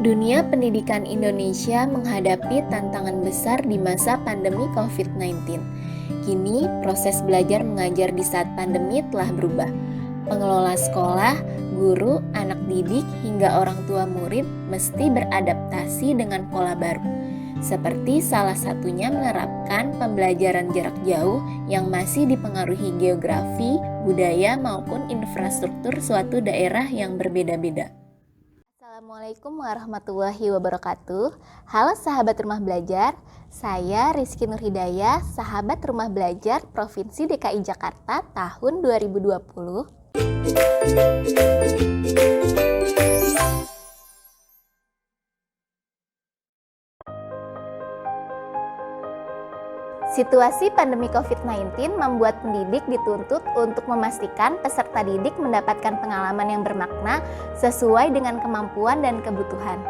Dunia pendidikan Indonesia menghadapi tantangan besar di masa pandemi COVID-19. Kini, proses belajar mengajar di saat pandemi telah berubah. Pengelola sekolah, guru, anak didik, hingga orang tua murid mesti beradaptasi dengan pola baru. Seperti salah satunya menerapkan pembelajaran jarak jauh yang masih dipengaruhi geografi, budaya, maupun infrastruktur suatu daerah yang berbeda-beda. Assalamualaikum warahmatullahi wabarakatuh. Halo sahabat rumah belajar, saya Rizky Nurhidayah, sahabat rumah belajar Provinsi DKI Jakarta tahun 2020. Situasi pandemi COVID-19 membuat pendidik dituntut untuk memastikan peserta didik mendapatkan pengalaman yang bermakna sesuai dengan kemampuan dan kebutuhan.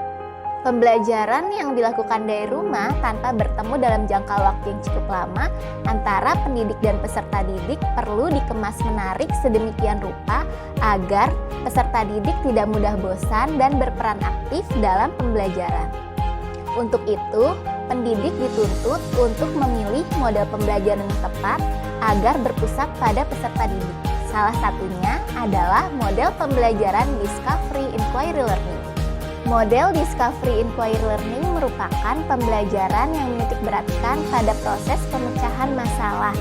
Pembelajaran yang dilakukan dari rumah tanpa bertemu dalam jangka waktu yang cukup lama antara pendidik dan peserta didik perlu dikemas menarik sedemikian rupa agar peserta didik tidak mudah bosan dan berperan aktif dalam pembelajaran. Untuk itu, pendidik dituntut untuk memilih model pembelajaran yang tepat agar berpusat pada peserta didik. Salah satunya adalah model pembelajaran Discovery Inquiry Learning. Model Discovery Inquiry Learning merupakan pembelajaran yang menitikberatkan pada proses pemecahan masalah,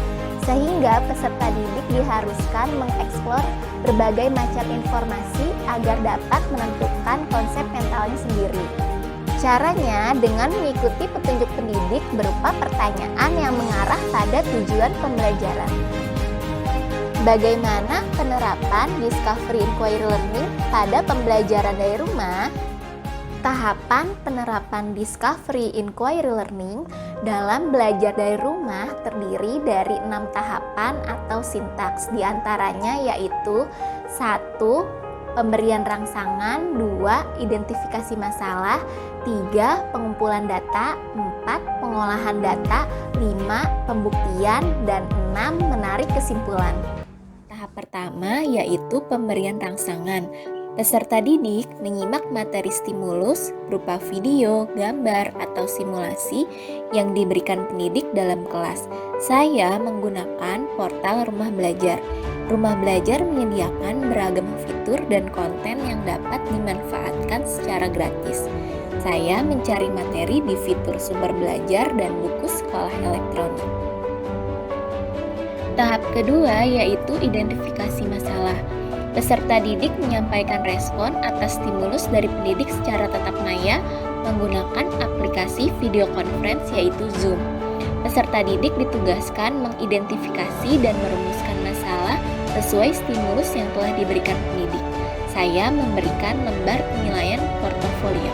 sehingga peserta didik diharuskan mengeksplor berbagai macam informasi agar dapat menentukan konsep mentalnya sendiri. Caranya dengan mengikuti petunjuk pendidik berupa pertanyaan yang mengarah pada tujuan pembelajaran. Bagaimana penerapan Discovery Inquiry Learning pada pembelajaran dari rumah? Tahapan penerapan Discovery Inquiry Learning dalam belajar dari rumah terdiri dari 6 tahapan atau sintaks, diantaranya yaitu 1. Pemberian rangsangan, 2. Identifikasi masalah, 3. Pengumpulan data, 4. Pengolahan data, 5. Pembuktian, dan 6. Menarik kesimpulan. Tahap pertama yaitu pemberian rangsangan. Peserta didik menyimak materi stimulus berupa video, gambar, atau simulasi yang diberikan pendidik dalam kelas. Saya menggunakan portal Rumah Belajar. Rumah Belajar menyediakan beragam fitur dan konten yang dapat dimanfaatkan secara gratis. Saya mencari materi di fitur sumber belajar dan buku sekolah elektronik. Tahap kedua yaitu identifikasi masalah. Peserta didik menyampaikan respon atas stimulus dari pendidik secara tatap maya menggunakan aplikasi video conference yaitu Zoom. Peserta didik ditugaskan mengidentifikasi dan merumuskan masalah sesuai stimulus yang telah diberikan pendidik. Saya memberikan lembar penilaian portofolio.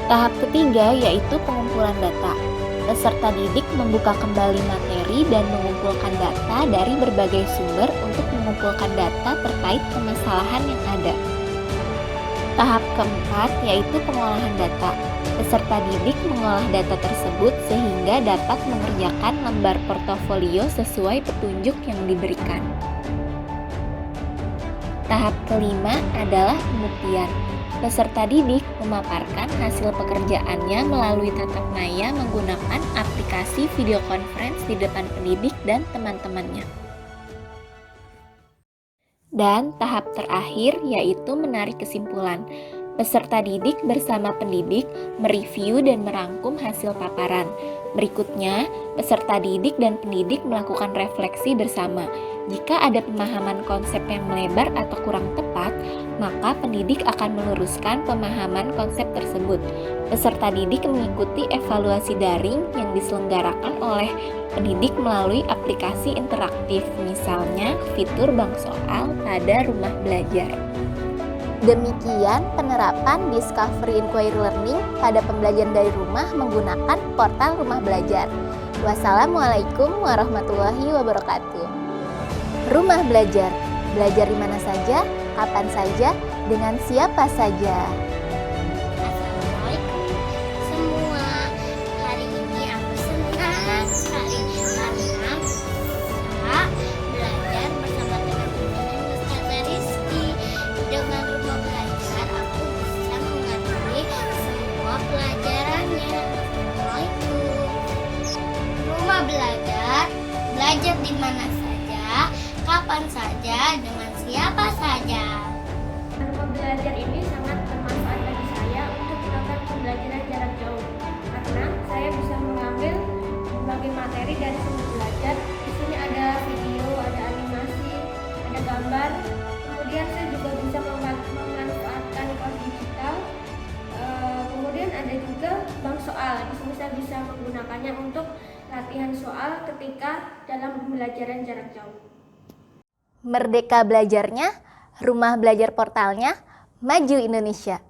Tahap ketiga yaitu pengumpulan data. Peserta didik membuka kembali materi dan mengumpulkan data dari berbagai sumber untuk mengumpulkan data terkait permasalahan yang ada. Tahap keempat yaitu pengolahan data. Peserta didik mengolah data tersebut sehingga dapat mengerjakan lembar portofolio sesuai petunjuk yang diberikan. Tahap kelima adalah pembuktian. Peserta didik memaparkan hasil pekerjaannya melalui tatap maya menggunakan aplikasi video conference di depan pendidik dan teman-temannya. Dan tahap terakhir yaitu menarik kesimpulan. Peserta didik bersama pendidik mereview dan merangkum hasil paparan. Berikutnya, peserta didik dan pendidik melakukan refleksi bersama. Jika ada pemahaman konsep yang melebar atau kurang tepat, maka pendidik akan meluruskan pemahaman konsep tersebut. Peserta didik mengikuti evaluasi daring yang diselenggarakan oleh pendidik melalui aplikasi interaktif, misalnya fitur bank soal pada Rumah Belajar. Demikian penerapan Discovery Inquiry Learning pada pembelajaran dari rumah menggunakan portal Rumah Belajar. Wassalamualaikum warahmatullahi wabarakatuh. Rumah Belajar, belajar di mana saja, kapan saja, dengan siapa saja. Assalamualaikum semua. Hari ini aku senang sekali karena bisa belajar bersama teman-teman Ustazah Rizky. Dengan rumah belajar aku bisa kapan saja, dengan siapa saja. Rumah belajar ini sangat bermanfaat bagi saya untuk melakukan pembelajaran jarak jauh karena saya bisa mengambil berbagai materi dari sumber belajar. Di sini ada video, ada animasi, ada gambar. Kemudian saya juga bisa memanfaatkan kelas digital. Kemudian ada juga bank soal. Di sini saya bisa menggunakannya untuk latihan soal ketika dalam pembelajaran jarak jauh. Merdeka belajarnya, rumah belajar portalnya, maju Indonesia.